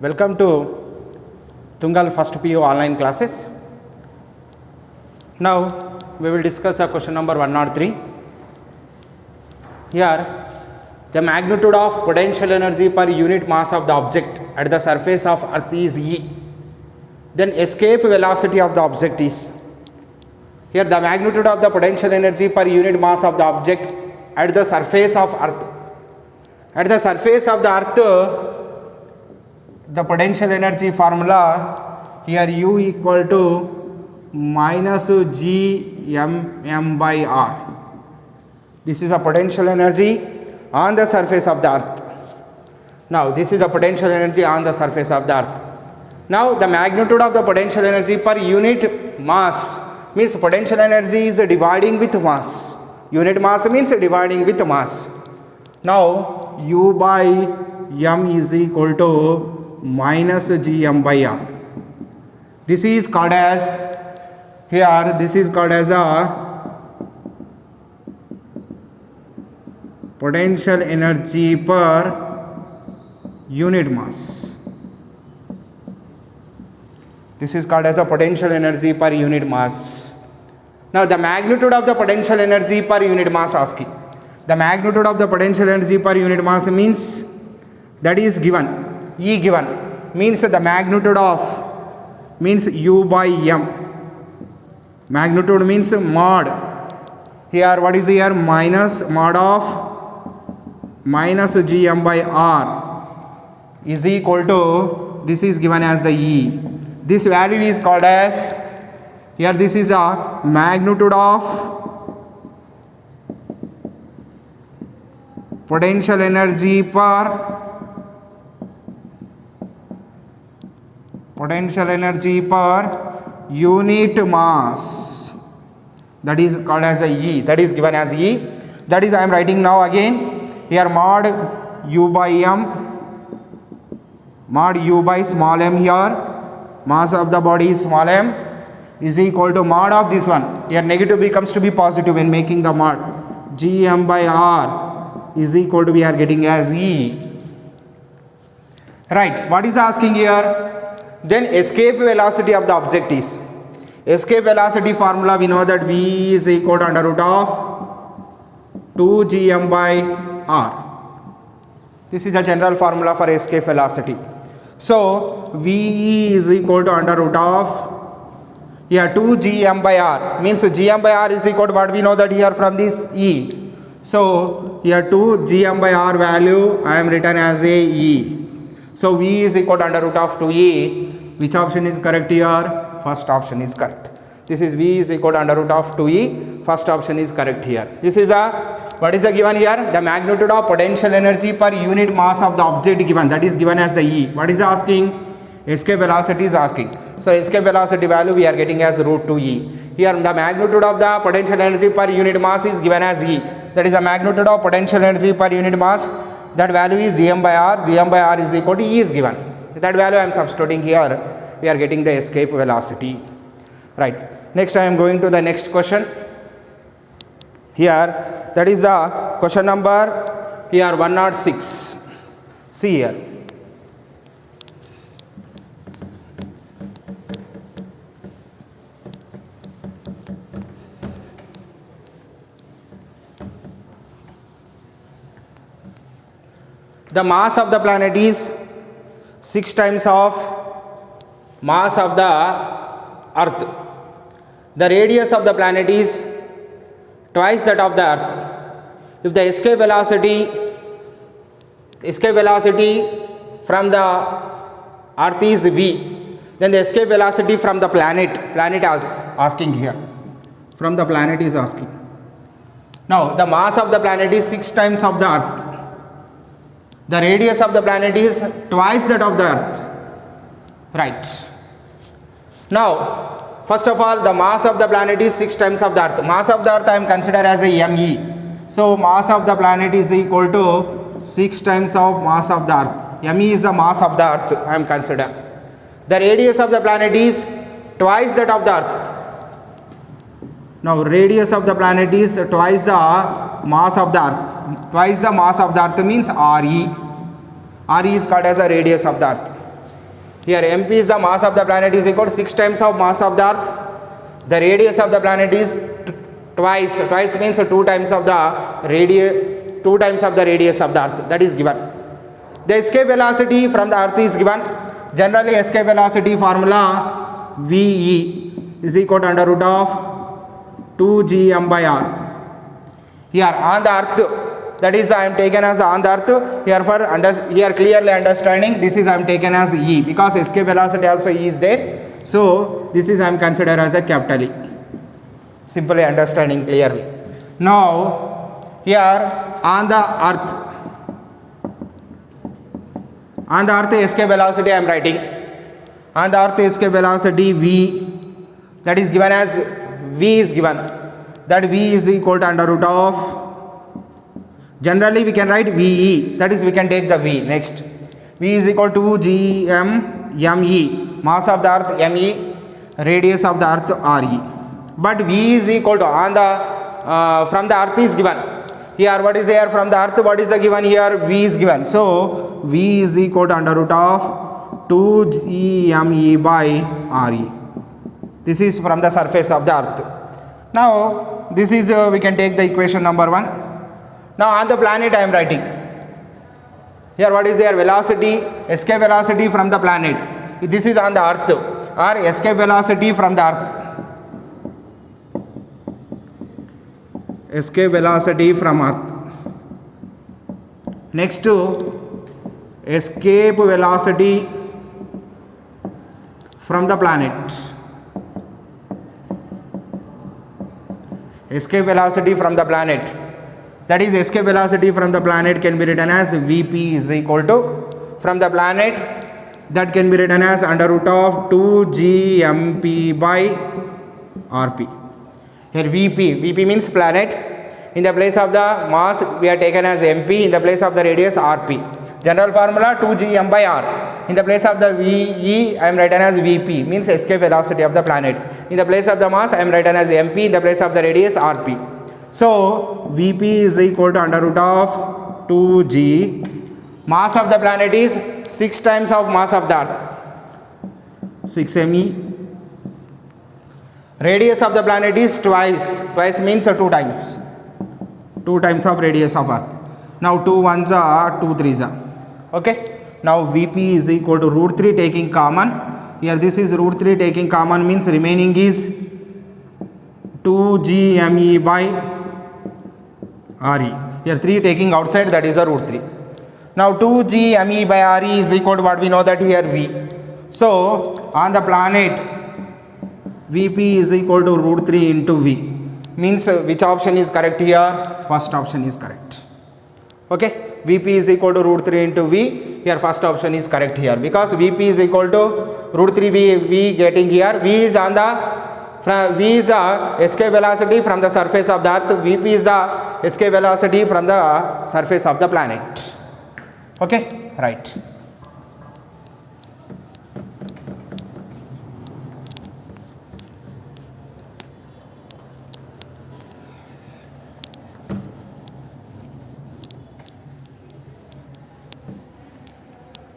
Welcome to Tungal First PU online classes. Now we will discuss question number 103. Here the magnitude of potential energy per unit mass of the object at the surface of earth is E. Then escape velocity of the object is. Here the magnitude of the potential energy per unit mass of the object at the surface of earth. At the surface of the earth, the potential energy formula here U equal to minus G m by R. This is a potential energy on the surface of the earth. Now this is a potential energy on the surface of the earth. Now the magnitude of the potential energy per unit mass means potential energy is dividing with mass. Unit mass means dividing with mass. Now U by m is equal to minus Gm by R. This is called as a potential energy per unit mass. This is called as a potential energy per unit mass. Now the magnitude of the potential energy per unit mass asking. The magnitude of the potential energy per unit mass means that is given. E given means the magnitude of means U by m. Magnitude means mod. Here what is here? Minus mod of minus Gm by R is equal to, this is given as the E. This value is called as, here this is a magnitude of potential energy per unit mass, that is called as a E, that is given as E. That is I am writing now again here mod U by m, mod U by small m, here mass of the body is small m, is equal to mod of this one, here negative becomes to be positive when making the mod, Gm by R is equal to, we are getting as E. Right, what is asking here? Then escape velocity of the object is. Escape velocity formula we know that V is equal to under root of 2 Gm by R. This is the general formula for escape velocity. So V is equal to under root of, here 2 Gm by R means Gm by R is equal to what we know that here from this E. So here 2 Gm by R value I am written as a E. So V is equal to under root of 2E. Which option is correct here? First option is correct. This is V is equal to under root of 2E. First option is correct here. This is what is the given here? The magnitude of potential energy per unit mass of the object given, that is given as the E. What is asking? Escape velocity is asking. So escape velocity value we are getting as root 2E. Here the magnitude of the potential energy per unit mass is given as E. That is the magnitude of potential energy per unit mass. That value is Gm by R. Gm by R is equal to E is given. That value I am substituting here. We are getting the escape velocity. Right. Next I am going to the next question. Here that is the question number here 106. See here. The mass of the planet is 6 times of mass of the earth. The radius of the planet is twice that of the earth. If the escape velocity from the earth is V, then the escape velocity from the planet is asking here. From the planet is asking. Now the mass of the planet is 6 times of the earth. The radius of the planet is twice that of the earth. Right. Now first of all the mass of the planet is 6 times of the earth. Mass of the earth I am considered as a ME. So mass of the planet is equal to 6 times of mass of the earth. ME is the mass of the earth I am considered. The radius of the planet is twice that of the earth. Now radius of the planet is twice the mass of the earth. Twice the mass of the earth means RE. RE is called as a radius of the earth. Here mp is the mass of the planet is equal to 6 times of mass of the earth. The radius of the planet is twice means 2 times of the radius of the earth, that is given. The escape velocity from the earth is given. Generally escape velocity formula ve is equal to under root of 2gm by r. Here on the earth, that is I am taken as on the earth. Here clearly understanding, this is I am taken as e, because escape velocity also e is there. So this is I am considered as a capital E. Simply understanding clearly. Now here on the earth escape velocity I am writing. On the earth escape velocity v, that is given as v is given. That v is equal to under root of, generally we can write ve, that is we can take the v. Next, v is equal to gm me, mass of the earth me, radius of the earth re. But v is equal to on the from the earth is given. Here what is here from the earth, what is the given here, v is given. So v is equal to under root of 2gme by re. This is from the surface of the earth. Now this is we can take the equation number 1. Now on the planet I am writing. Here what is their velocity, escape velocity from the planet. This is on the earth, or escape velocity from the earth. Escape velocity from earth. Next to escape velocity from the planet. Escape velocity from the planet, that is escape velocity from the planet can be written as vp is equal to, from the planet, that can be written as under root of 2gmp by rp. Here vp means planet. In the place of the mass we are taken as mp, in the place of the radius rp. General formula 2gm by r. In the place of the ve I am written as vp, means escape velocity of the planet. In the place of the mass I am written as mp, in the place of the radius rp. So vp is equal to under root of 2g. Mass of the planet is 6 times of mass of the earth, 6 me. Radius of the planet is twice means 2 times. 2 times of radius of earth. Now 2 1s are 2 3s are. Okay. Now vp is equal to root 3 taking common. Here this is root 3 taking common, means remaining is 2gme by re. Here 3 taking outside, that is the root 3. Now 2gme by re is equal to what we know, that here v. So on the planet vp is equal to root 3 into v, means which option is correct here? First option is correct. Okay. Vp is equal to root 3 into v. Here first option is correct here, because Vp is equal to root 3 v getting here. V is the escape velocity from the surface of the earth. Vp is the escape velocity from the surface of the planet. Okay, right.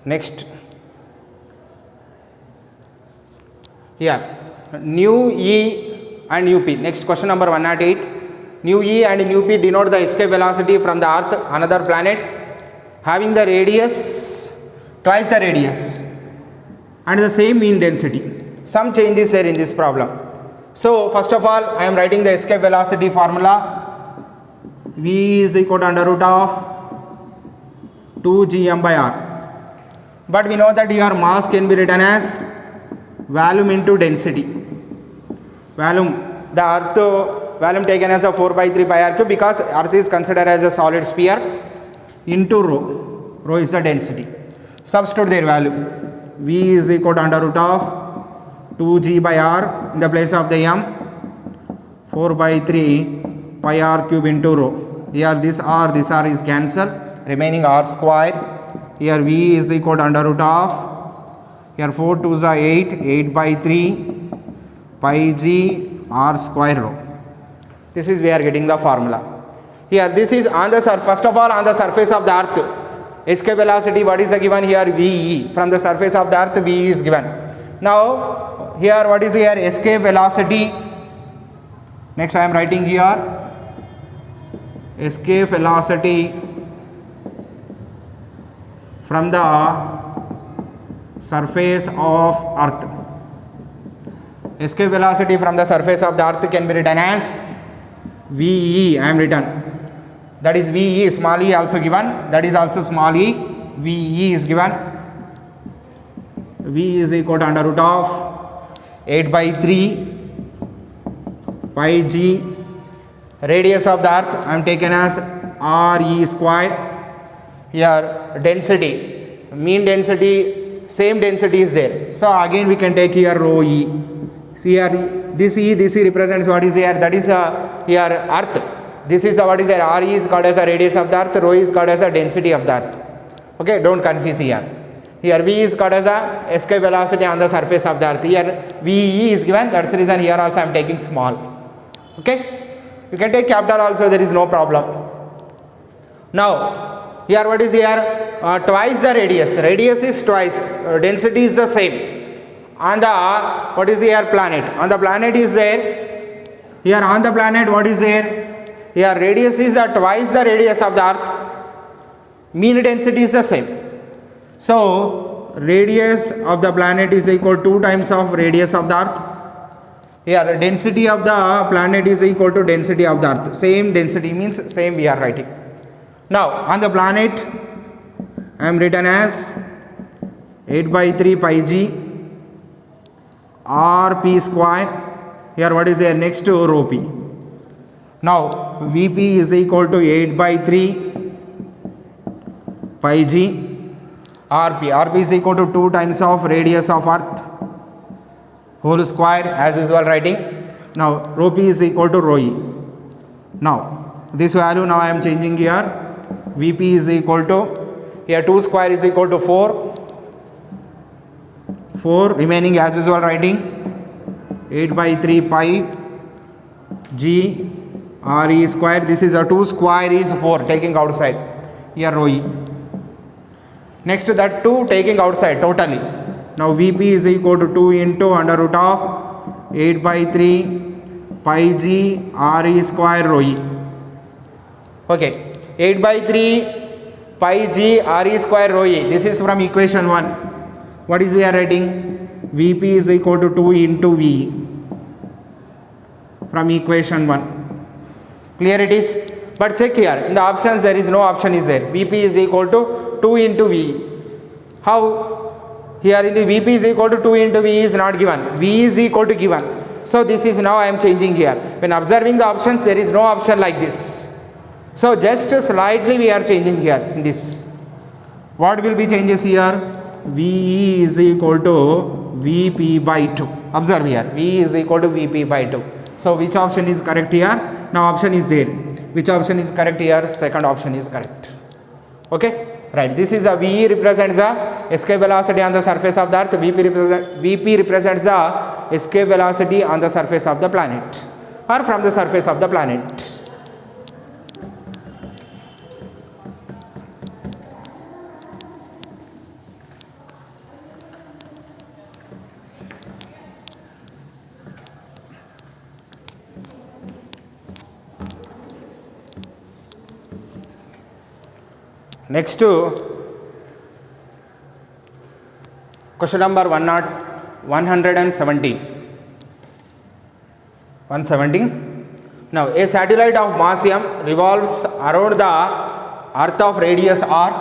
Next, here nu E and nu P. Next question number 108. Nu E and nu P denote the escape velocity from the earth, another planet, having the radius twice the radius and the same mean density. Some changes there in this problem. So first of all, I am writing the escape velocity formula. V is equal to under root of 2gm by r. But we know that your mass can be written as volume into density. Volume, the earth volume taken as a 4 by 3 pi r cube, because earth is considered as a solid sphere, into rho. Rho is the density. Substitute their value. V is equal to under root of 2g by r, in the place of the m 4 by 3 pi r cube into rho. Here this r is cancelled, remaining r square. Here v is equal to under root of, here 4 2s are 8 by 3 pi g r square rho. This is we are getting the formula. Here this is on the first of all on the surface of the earth. escape velocity, what is the given here? VE. From the surface of the earth, VE is given. Now here what is here? Escape velocity. Next I am writing here escape velocity from the surface of earth. Escape velocity from the surface of the earth can be written as VE. I am written, that is VE, small e also given, that is also small e. VE is given, V is equal to under root of 8 by 3 pi g. Radius of the earth I am taken as RE square. Here density, mean density, same density is there, so again we can take here rho E. See here, this E represents what is here, that is here earth. This is what is here, RE is called as a radius of the earth, rho is called as a density of the earth. Okay, don't confuse here. Here V is called as a escape velocity on the surface of the earth. Here VE is given, that's the reason here also I am taking small. Okay, you can take capital also, there is no problem. Now here what is here, twice the radius, radius is twice, density is the same. On the what is here, planet, on the planet is there, here on the planet what is there, here radius is twice the radius of the earth, mean density is the same. So radius of the planet is equal to 2 times of radius of the earth. Here density of the planet is equal to density of the earth, same density means same we are writing. Now on the planet I am written as 8 by 3 pi g rp square. Here what is there, next to rho p. Now Vp is equal to 8 by 3 pi g rp is equal to 2 times of radius of earth whole square, as usual writing. Now rho p is equal to rho e. Now this value now I am changing here, Vp is equal to, here 2 square is equal to 4 remaining as usual writing 8 by 3 pi g re square. This is a 2 square is 4 taking outside, here rho e. Next to that 2 taking outside totally. Now Vp is equal to 2 into under root of 8 by 3 pi g re square rho e. Okay, 8 by 3 pi g re square rho e, this is from equation 1. What is we are writing? Vp is equal to 2 into V from equation 1. Clear it is? But check here, in the options there is no option is there. Vp is equal to 2 into V. How? Here in the Vp is equal to 2 into V is not given, V is equal to given. So this is now I am changing here. When observing the options there is no option like this. So just slightly we are changing here in this. What will be changes here? VE is equal to Vp by 2. Observe here, V is equal to Vp by 2. So which option is correct here? Now option is there. Which option is correct here? Second option is correct. Okay, right. This is a VE represents the escape velocity on the surface of the earth. Vp represents the escape velocity on the surface of the planet or from the surface of the planet. Next to question number 117. Now a satellite of mass m revolves around the earth of radius r,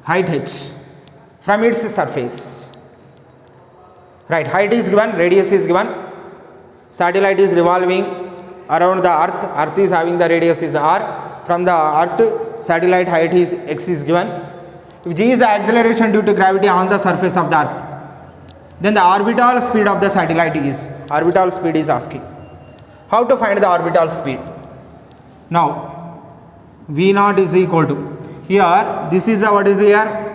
height h from its surface. Right, height is given, radius is given, satellite is revolving around the earth, earth is having the radius is r, from the earth satellite height is x is given. If g is the acceleration due to gravity on the surface of the earth, then the orbital speed of the satellite is, orbital speed is asking. How to find the orbital speed? Now v naught is equal to, here this is the what is here,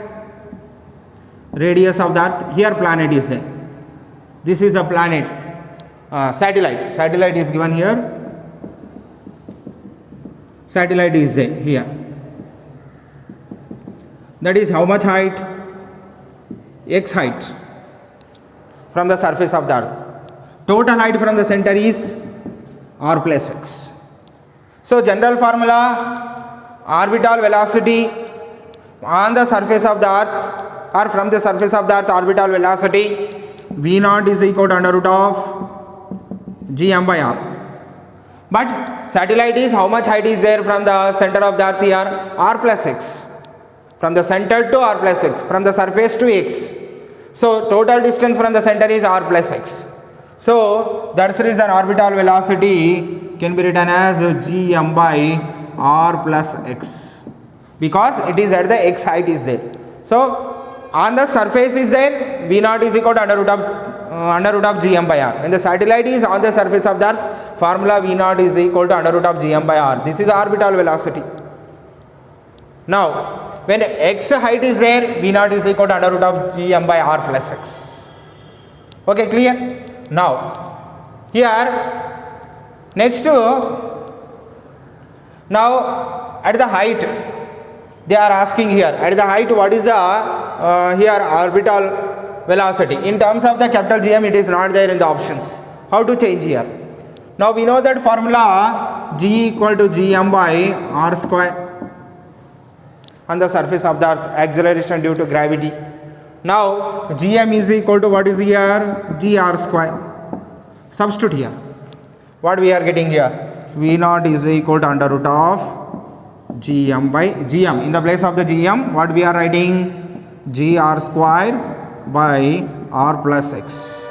radius of the earth, here planet is there, this is a planet, satellite is given here, satellite is there here. That is how much height? X height from the surface of the earth. Total height from the center is r plus x. So general formula, orbital velocity on the surface of the earth or from the surface of the earth, orbital velocity v naught is equal to under root of gm by r. But satellite is how much height is there from the center of the earth here? R plus x. From the center to r plus x, from the surface to x. So total distance from the center is r plus x. So that's the reason orbital velocity can be written as gm by r plus x, because it is at the x height is there. So on the surface is there, v naught is equal to under root of gm by r. When the satellite is on the surface of the earth, formula v naught is equal to under root of gm by r. This is orbital velocity. Now when x height is there, v naught is equal to under root of gm by r plus x. Okay, clear? Now here next now at the height they are asking here, at the height what is the here orbital velocity. In terms of the capital Gm, it is not there in the options. How to change here? Now we know that formula g equal to gm by r square on the surface of the earth, acceleration due to gravity. Now gm is equal to what is here? Gr square. Substitute here. What we are getting here? V naught is equal to under root of gm by gm. In the place of the gm, what we are writing? Gr square by r plus x.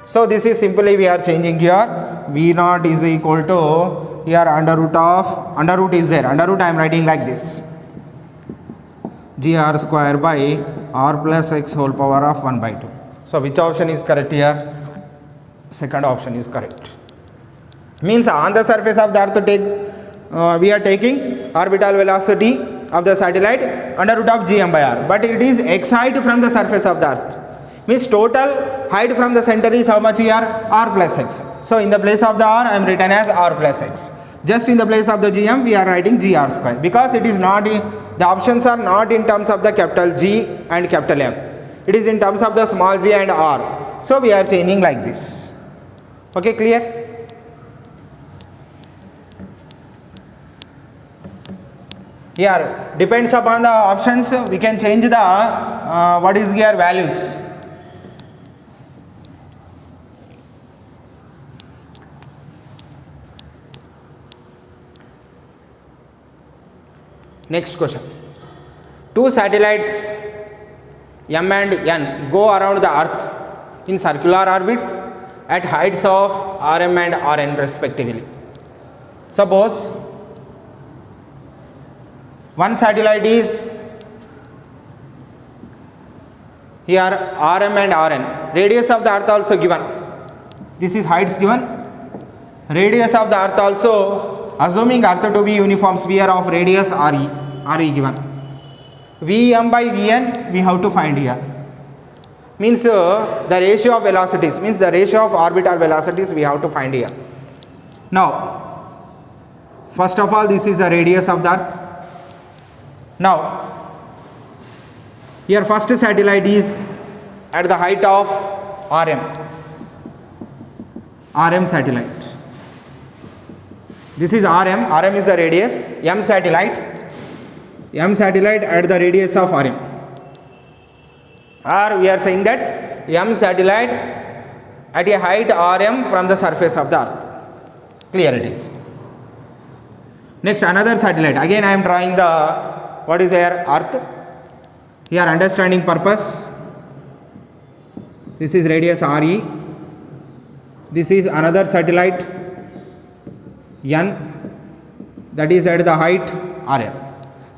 So this is simply we are changing here. V naught is equal to here under root is there. Under root I am writing like this. Gr square by r plus x whole power of 1 by 2. So which option is correct here? Second option is correct. Means on the surface of the earth we are taking orbital velocity of the satellite under root of gm by r, but it is x height from the surface of the earth. Means total height from the center is how much here? R plus x. So in the place of the r I am written as r plus x. Just in the place of the gm we are writing gr square, because it is not in, the options are not in terms of the capital G and capital M. It is in terms of the small g and r. So we are changing like this. Okay, clear? Here depends upon the options, we can change the what is here values. Next question. Two satellites M and N go around the earth in circular orbits at heights of Rm and Rn respectively. Suppose one satellite is here Rm and Rn. Radius of the earth also given. This is heights given. Radius of the earth also, assuming earth to be uniform sphere of radius Re given. Vm by Vn we have to find here. Means the ratio of velocities, means the ratio of orbital velocities we have to find here. Now first of all, this is the radius of the earth. Now here first satellite is at the height of Rm satellite. This is Rm is the radius. M satellite at the radius of Rm. Or we are saying that M satellite at a height Rm from the surface of the earth. Clear it is. Next another satellite. Again I am drawing the what is here earth. Here understanding purpose. This is radius Re. This is another satellite N, that is at the height Rm.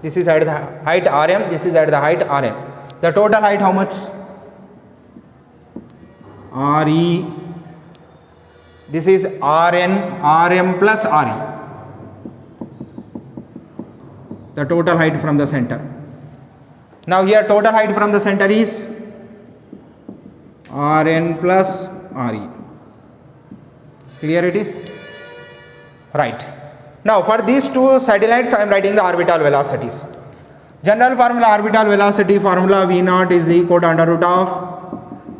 This is at the height Rm, this is at the height Rn. The total height how much? Re. This is Rm plus Re. The total height from the center. Now here total height from the center is Rn plus Re. Clear it is? Right. Now for these two satellites I am writing the orbital velocities. General formula, orbital velocity formula V naught is equal to under root of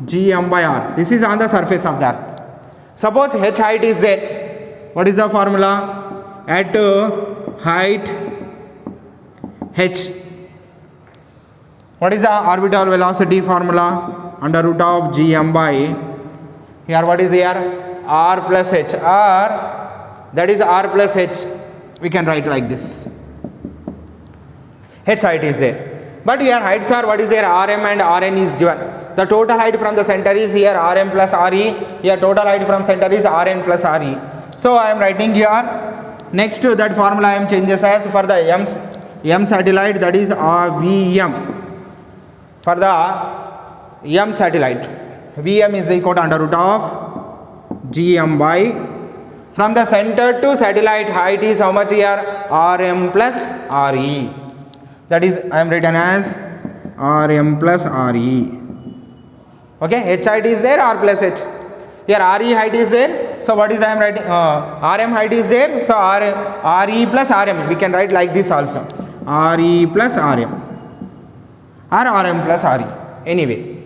gm by r. This is on the surface of the earth. Suppose h height is there. What is the formula? At height h, what is the orbital velocity formula? Under root of gm by, here what is here? R plus h, r, that is r plus h. We can write like this. H height is there, but here heights are, what is there? Rm and Rn is given. The total height from the center is here Rm plus Re. Here total height from center is Rn plus Re. So I am writing here. Next to that formula I am changes as for the m satellite, that is Vm. For the m satellite, Vm is equal to under root of gm by, from the center to satellite height is how much here? Rm plus Re. That is I am written as Rm plus Re. Okay, h height is there, r plus h. Here Re height is there, so what is I am writing? Rm height is there, so Re plus Rm. We can write like this also, Re plus Rm or Rm plus Re. Anyway,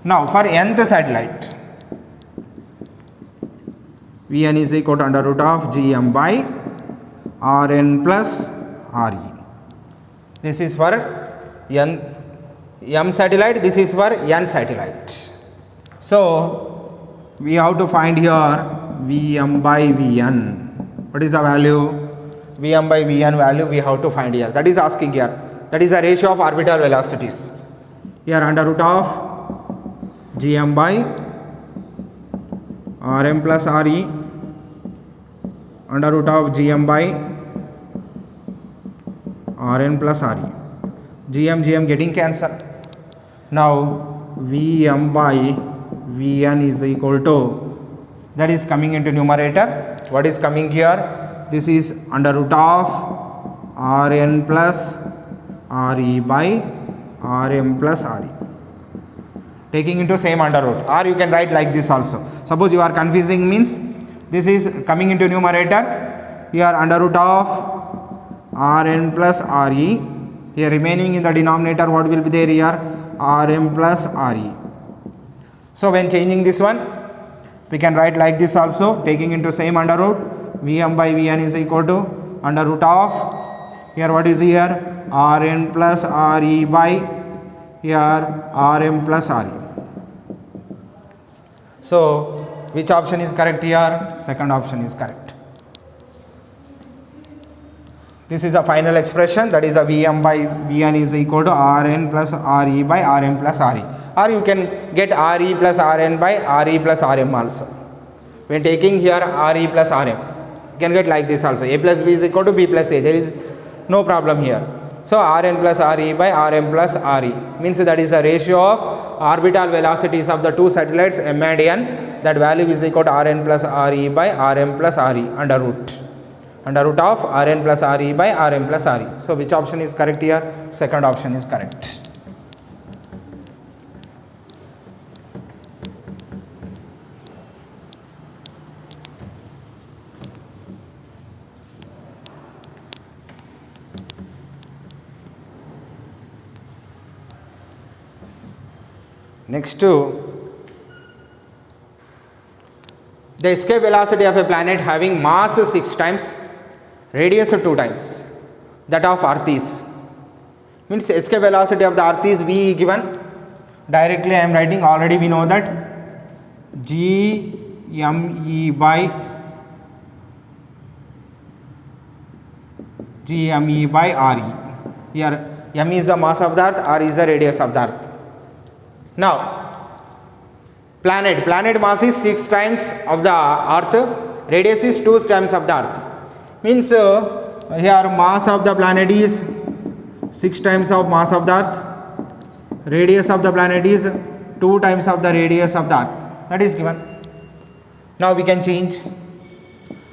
now for nth satellite, Vn is equal to under root of gm by Rn plus Re. This is for m satellite, this is for n satellite. So we have to find here Vm by Vn. What is the value? Vm by Vn value we have to find here. That is asking here. That is the ratio of orbital velocities. Here under root of gm by Rm plus Re under root of gm by Rn plus Re. Gm getting cancelled. Now Vm by Vn is equal to, that is coming into numerator. What is coming here? This is under root of Rn plus Re by Rm plus Re. Taking into same under root, or you can write like this also. Suppose you are confusing, means this is coming into numerator. Here under root of Rn plus Re, here remaining in the denominator what will be there here? Rm plus Re. So when changing this one, we can write like this also, taking into same under root. Vm by Vn is equal to under root of, here what is here? Rn plus Re by here Rm plus Re. So which option is correct here? Second option is correct. This is a final expression, that is a Vm by Vn is equal to Rn plus Re by Rm plus Re. Or you can get Re plus Rn by Re plus Rm also. When taking here Re plus Rm, you can get like this also. A plus B is equal to B plus A. There is no problem here. So Rn plus Re by Rm plus Re means that is a ratio of orbital velocities of the two satellites m and n. That value is equal to Rn plus Re by Rm plus Re under root of Rn plus Re by Rm plus Re. So which option is correct here? Second option is correct. Next to the escape velocity of a planet having mass 6 times, radius 2 times that of Earth is, means escape velocity of the Earth is V given. Directly I am writing, already we know that gme by Re. Here m is the mass of the Earth, R is the radius of the Earth. Now planet mass is 6 times of the Earth, radius is 2 times of the Earth. Means here mass of the planet is 6 times of mass of the Earth, radius of the planet is 2 times of the radius of the Earth. That is given. Now we can change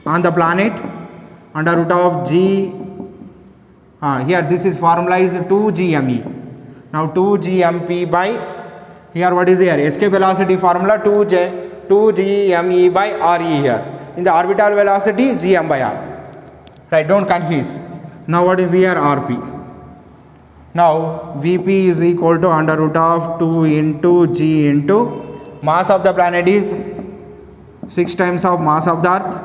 on the planet under root of g. Here this is formula is 2gme. Now 2gmp by, here what is here? Escape velocity formula 2gme by Re here. In the orbital velocity gm by r. Right, don't confuse. Now what is here? Rp. Now Vp is equal to under root of 2 into g into mass of the planet is 6 times of mass of the earth.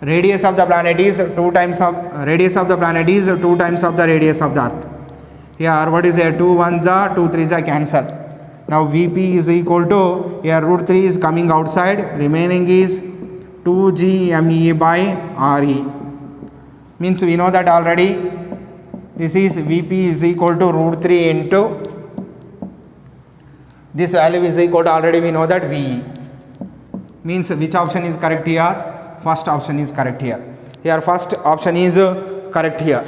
Radius of the planet is 2 times of radius of the planet is 2 times of the radius of the earth. Here what is here? 2 1s are 2 3s are cancel. Now Vp is equal to, here root 3 is coming outside, remaining is 2g me by re. Means we know that already. This is Vp is equal to root 3 into this value is equal to, already we know that Ve. Means which option is correct here? First option is correct here. Here first option is correct here.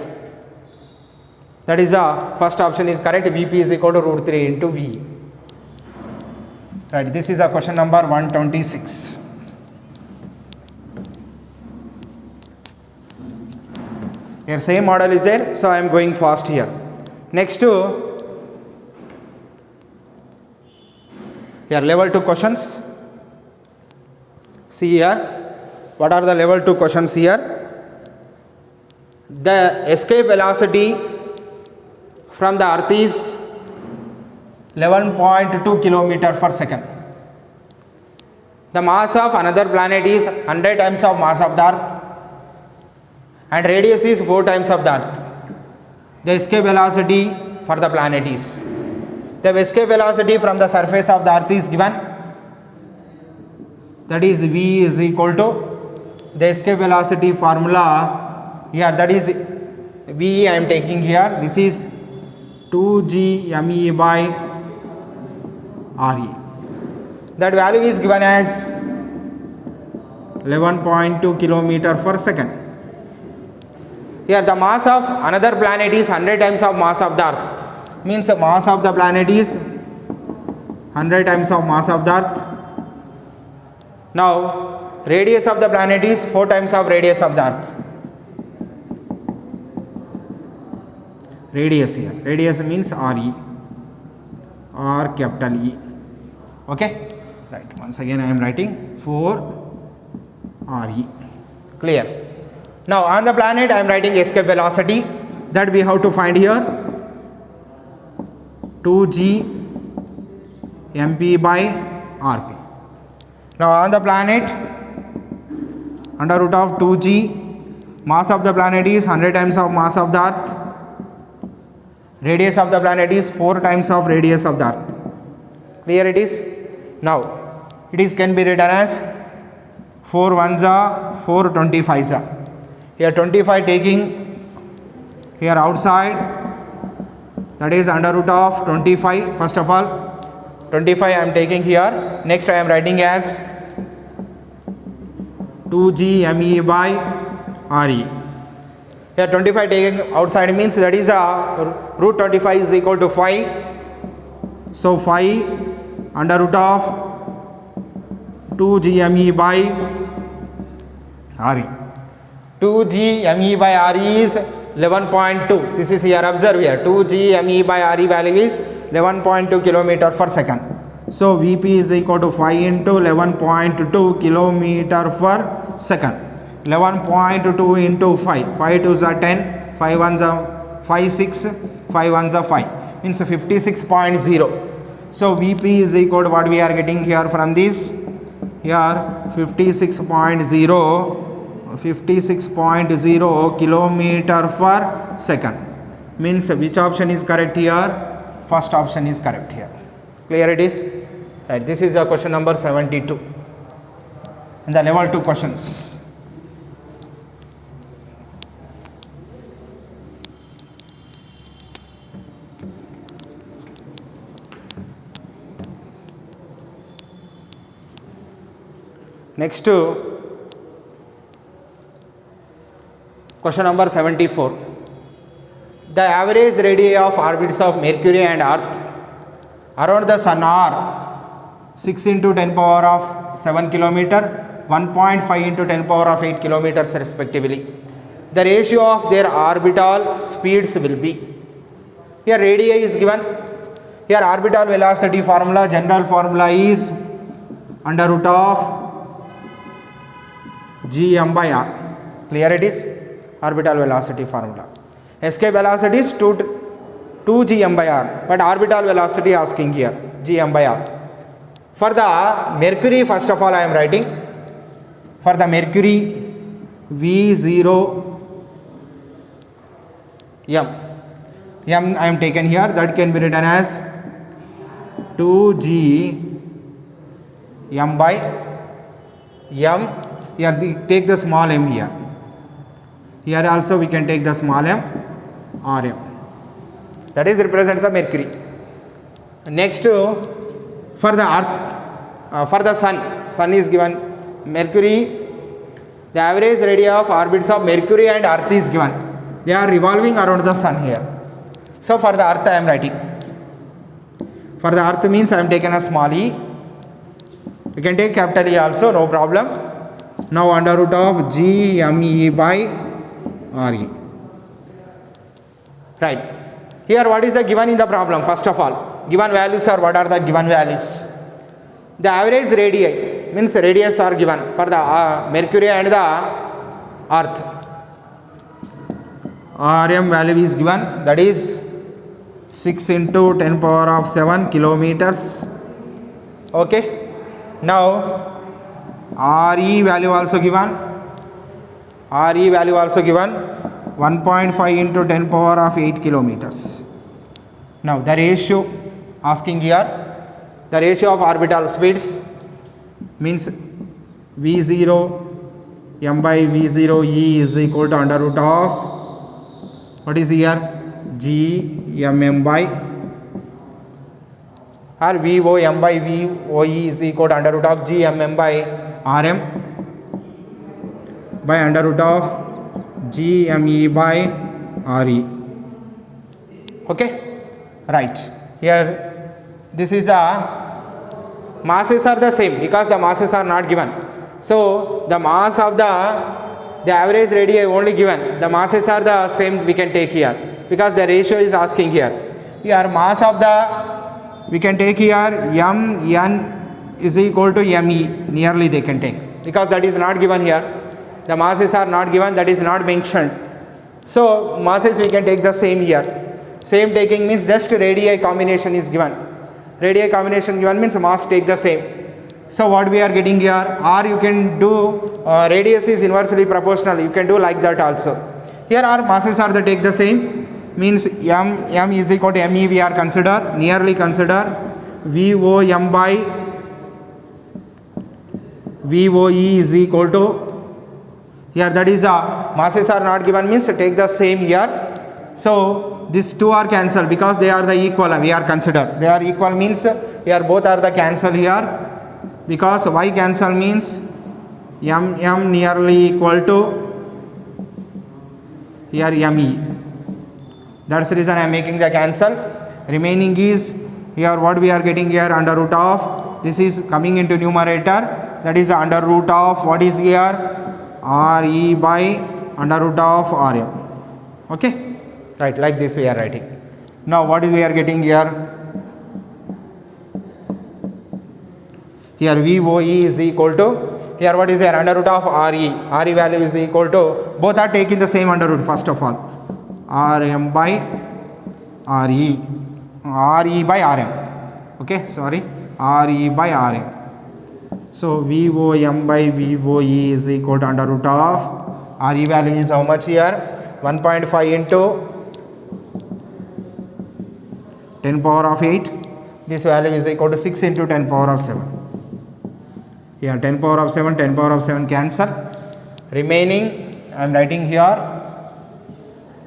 That is first option is correct. Vp is equal to root 3 into Ve. Right. This is a question number 126. Here same model is there, so I am going fast here. Next to here level 2 questions. See here. What are the level 2 questions here? The escape velocity from the earth is 11.2 kilometer per second. The mass of another planet is 100 times of mass of the earth and radius is 4 times of the earth. The escape velocity for the planet is, the escape velocity from the surface of the earth is given, that is V is equal to the escape velocity formula here, that is V I am taking here, this is 2g me by re. That value is given as 11.2 kilometer per second. Here the mass of another planet is 100 times of mass of the earth. Means the mass of the planet is 100 times of mass of the earth. Now radius of the planet is 4 times of radius of the earth. Radius here. Radius means Re. R capital E. Okay. Right. Once again I am writing 4 Re. Clear. Now on the planet I am writing escape velocity, that we have to find here 2g mp by rp. Now on the planet under root of 2g, mass of the planet is 100 times of mass of the earth, radius of the planet is 4 times of radius of the earth. Clear it is? Now it is can be written as 4 1s are 4 25s are. Here 25 taking here outside, that is under root of 25. First of all 25 I am taking here. Next I am writing as 2g me by re. Here 25 taking outside means that is root 25 is equal to 5. So 5 under root of 2g me by re. 2g me by re is 11.2. This is here, observe here, 2g me by re value is 11.2 kilometer per second. So Vp is equal to 5 into 11.2 kilometer per second. 11.2 into 5. 5 2s are 10. 5 1s are 5 6. 5 1s are 5. Means 56.0. So Vp is equal to what we are getting here from this. Here 56.0 kilometer per second. Means which option is correct here? First option is correct here. Clear it is? Right. This is question number 72. And the level 2 questions. Next to question number 74. The average radii of orbits of Mercury and Earth around the Sun are 6 into 10 power of 7 kilometer, 1.5 into 10 power of 8 kilometers respectively. The ratio of their orbital speeds will be. Here radii is given. Here orbital velocity formula, general formula is under root of gm by r. Clear it is? Orbital velocity formula. Escape velocity is 2 2 gm by r, but orbital velocity asking here gm by r. For the mercury, first of all I am writing, for the mercury v0 m I am taken here, that can be written as 2 g m by m. Here take the small m here. Here also we can take the small m Rm. That is represents the mercury. Next, for the earth, for the sun is given. Mercury, the average radius of orbits of Mercury and Earth is given. They are revolving around the sun here. So for the earth I am writing. For the earth means I am taken a small e. You can take capital E also, no problem. Now under root of g me by re. Right. Here what is the given in the problem? First of all, given values are, what are the given values? The average radii means radius are given for the Mercury and the Earth. Rm value is given, that is 6 into 10 power of 7 kilometers. Okay. Now Re value also given. Re value also given 1.5 into 10 power of 8 kilometers. Now the ratio asking here, the ratio of orbital speeds means v0 m by v0 e is equal to under root of, what is here, g m by, or vo m by vo e is equal to under root of g m by rm by under root of g me by re. Okay, right. Here this is a, masses are the same because the masses are not given. So the mass of the average radii only given, the masses are the same, we can take here because the ratio is asking here. Here mass of the, we can take here m n is equal to me, nearly they can take because that is not given here. The masses are not given, that is not mentioned. So masses we can take the same here. Same taking means just radii combination is given. Radii combination given means mass take the same. So what we are getting here, or you can do radius is inversely proportional, you can do like that also. Here our masses are the take the same, means m is equal to me we are consider, nearly consider vo m by voe is equal to, here that is masses are not given means take the same here. So these two are cancelled because they are the equal, we are consider they are equal means here both are the cancel here, because y cancel means m nearly equal to here me. That's the reason I am making the cancel. Remaining is here what we are getting here under root of, this is coming into numerator, that is under root of, what is here, re by under root of rm. Okay, right, like this we are writing. Now what we are getting here, here voe is equal to, here what is here, under root of re value is equal to, both are taking the same under root first of all, rm by re by rm. Okay, sorry, re by rm. So vo m by voe is equal to under root of, re value is how much here, 1.5 into 10 power of 8, this value is equal to 6 into 10 power of 7. Here 10 power of 7, 10 power of 7 cancel. Remaining I am writing here,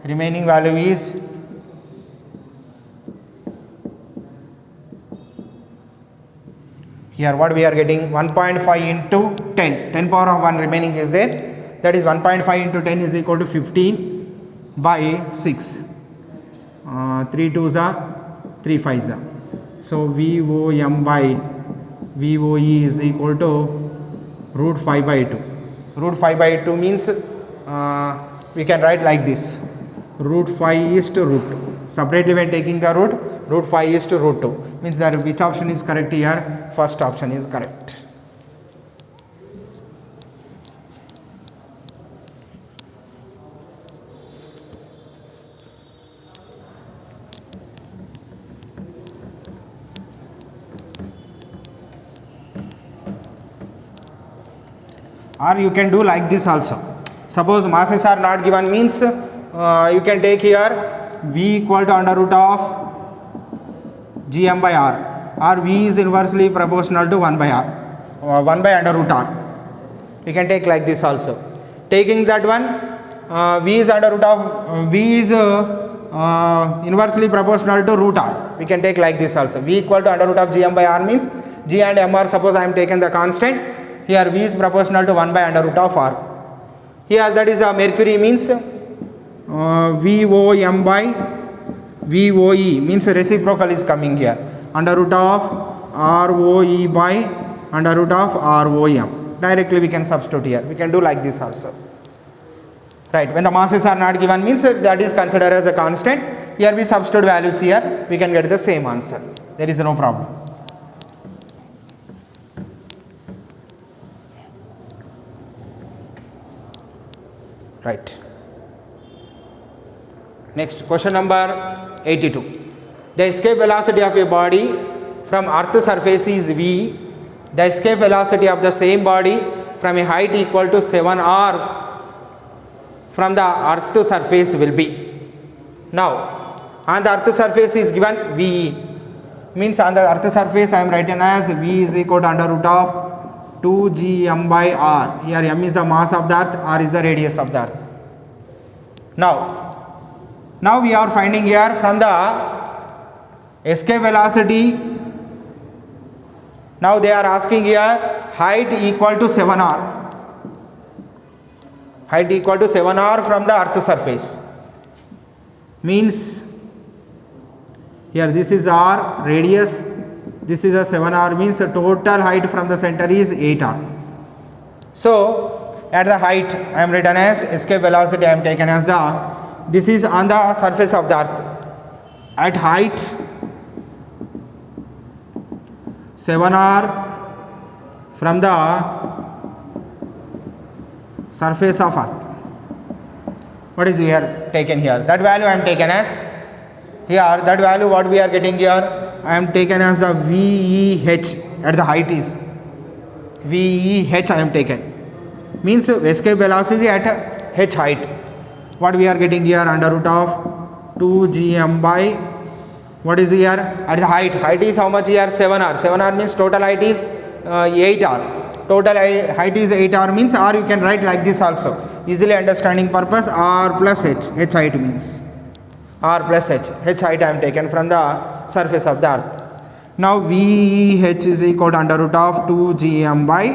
remaining value is here what we are getting, 1.5 into 10 power of 1 remaining is there, that is 1.5 into 10 is equal to 15 by 6. 3 2s are 3 5s are. So vo m by voe is equal to root 5 by 2. Root 5 by 2 means we can write like this, root 5 is to root 2. Separately when taking the root 5 is to root 2, means that which option is correct here, first option is correct. or you can do like this also. Suppose masses are not given means you can take here V equal to under root of Gm by R, or V is inversely proportional to 1 by R, 1 by under root R. We can take like this also. Taking that one, V is under root of V is inversely proportional to root R. We can take like this also. V equal to under root of Gm by R means G and M are, suppose I am taken the constant. Here V is proportional to 1 by under root of R. Here that is mercury means VOM by VOE means reciprocal is coming here. Under root of ROE by under root of ROM. Directly we can substitute here. We can do like this also. Right, when the masses are not given means that is considered as a constant. Here we substitute values here. We can get the same answer. There is no problem. Right. Next, question number 82. The escape velocity of a body from earth surface is V. The escape velocity of the same body from a height equal to 7r from the earth surface will be. Now, on the earth surface is given V. Means on the earth surface I am writing as V is equal to under root of 2Gm by R. Here M is the mass of the earth, R is the radius of the earth. Now we are finding here from the escape velocity. Now they are asking here height equal to 7r. Height equal to 7r from the earth surface. Means here this is R, radius, this is a 7r, means the total height from the center is 8r. So at the height I am written as escape velocity, I am taken as this is on the surface of the earth. At height 7r from the surface of earth. What is here taken here? That value I am taken as here. That value what we are getting here, I am taken as a VEH at the height is VEH I am taken. Means escape velocity at h height. What we are getting here under root of 2Gm by what is here at the height. Height is how much here? 7r. 7r means total height is 8r. Total height is 8r means, or you can write like this also. Easily understanding purpose, R plus h. H height means R plus h. H height I am taken from the surface of the earth. Now VEH is equal to under root of 2Gm by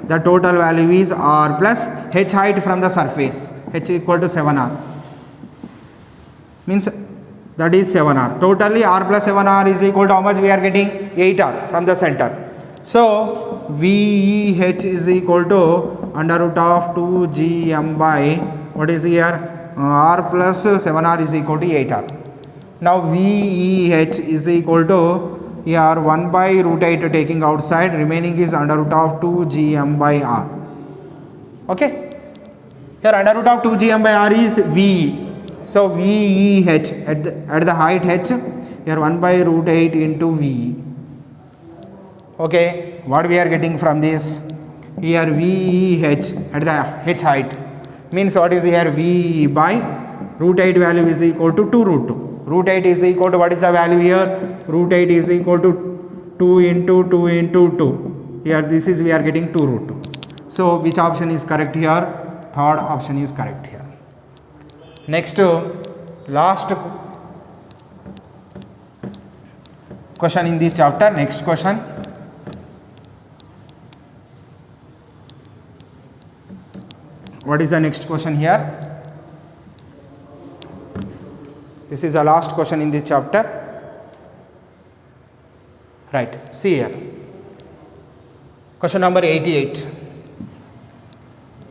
the total value is R plus h height from the surface. H equal to 7r. Means that is 7r. Totally R plus 7r is equal to how much we are getting? 8r from the center. So VEH is equal to under root of 2Gm by what is here? R plus 7r is equal to 8r. Now VEH is equal to here 1 by root 8 taking outside, remaining is under root of 2Gm by R. Okay. Here under root of 2Gm by R is V. So VEH at the height h, here 1 by root 8 into V. Okay. What we are getting from this? Here VEH at the h height means what is here? V by root 8 value is equal to 2 root 2. Root 8 is equal to what is the value here? Root 8 is equal to 2 into 2 into 2. Here this is we are getting 2 root 2. So which option is correct here? Third option is correct here. Next, last question in this chapter. Next question. What is the next question here? This is the last question in this chapter. Right, see here. Question number 88.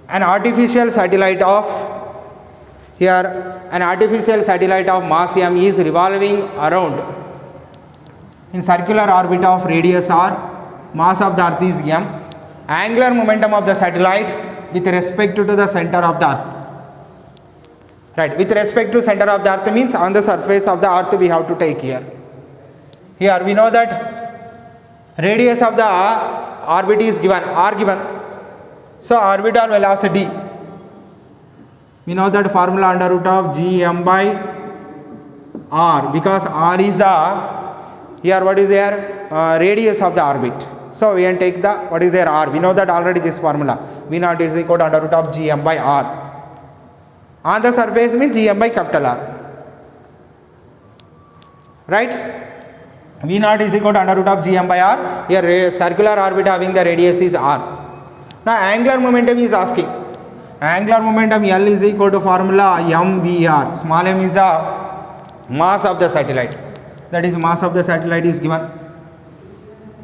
An artificial satellite of mass m is revolving around in circular orbit of radius r. Mass of the earth is m. Angular momentum of the satellite with respect to the center of the earth. Right, with respect to center of the earth means on the surface of the earth we have to take here. Here we know that radius of the orbit is given, r given. So orbital velocity, we know that formula under root of gm by r, because r is a, here what is there, radius of the orbit. So we can take the, what is there, r, we know that already this formula, v naught is equal to under root of gm by r. On the surface means gm by capital R, right? V naught is equal to under root of gm by r. Here circular orbit having the radius is r. Now angular momentum is asking. Angular momentum L is equal to formula mvr. Small m is the mass of the satellite. That is mass of the satellite is given.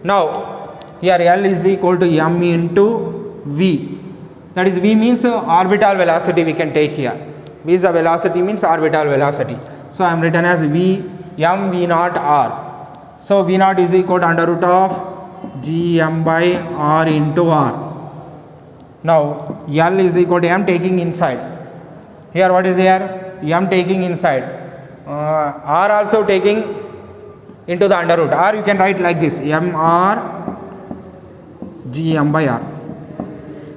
Now here L is equal to m into v. That is v means orbital velocity we can take here. V is the velocity means orbital velocity. So I am written as v m v naught r. So v naught is equal to under root of gm by r into r. Now L is equal to m taking inside. Here what is here? M taking inside. R also taking into the under root. R you can write like this, m r gm by r.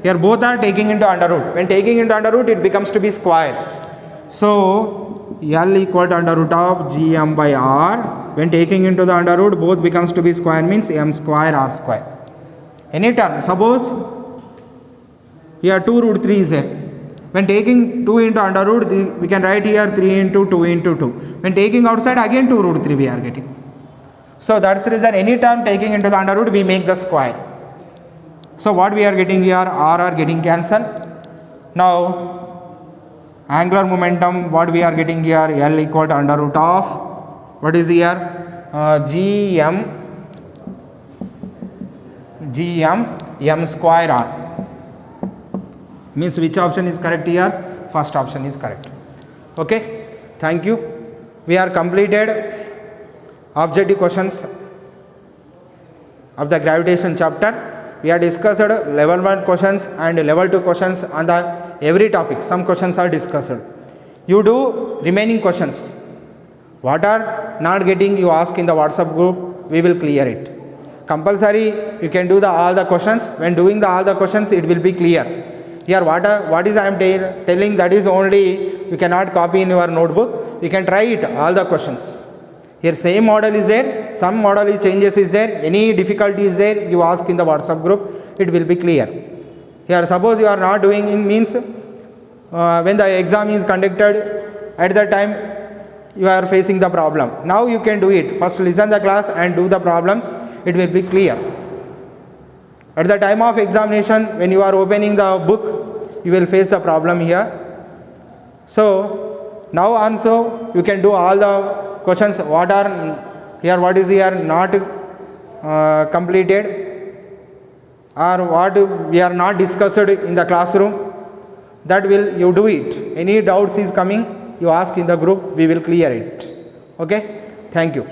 Here both are taking into under root. When taking into under root it becomes to be square. So L equal to under root of gm by r. When taking into the under root both becomes to be square means m square r square. Any term, suppose here 2 root 3 is there. When taking 2 into under root, we can write here 3 into 2 into 2. When taking outside again 2 root 3 we are getting. So that's the reason any term taking into the under root we make the square. So what we are getting here, r are getting cancelled. Now angular momentum, what we are getting here, L equal to under root of, what is here, gm m square r. Means which option is correct here? First option is correct. Okay, thank you. We are completed objective questions of the gravitation chapter. We are discussed level 1 questions and level 2 questions on the every topic. Some questions are discussed. You do remaining questions. What are not getting, you ask in the WhatsApp group, we will clear it. Compulsory you can do all the questions. When doing all the questions it will be clear. Here what is I am telling, that is only you cannot copy in your notebook. You can try it all the questions. Here same model is there, some model changes is there, any difficulty is there, you ask in the WhatsApp group, it will be clear. Here suppose you are not doing in means when the exam is conducted, at that time you are facing the problem. Now you can do it. First listen the class and do the problems, it will be clear. At the time of examination, when you are opening the book, you will face a problem here. So now also you can do all the questions what are here, what is here not completed, or what we are not discussed in the classroom, that will you do it. Any doubts is coming, you ask in the group, we will clear it. Okay, thank you.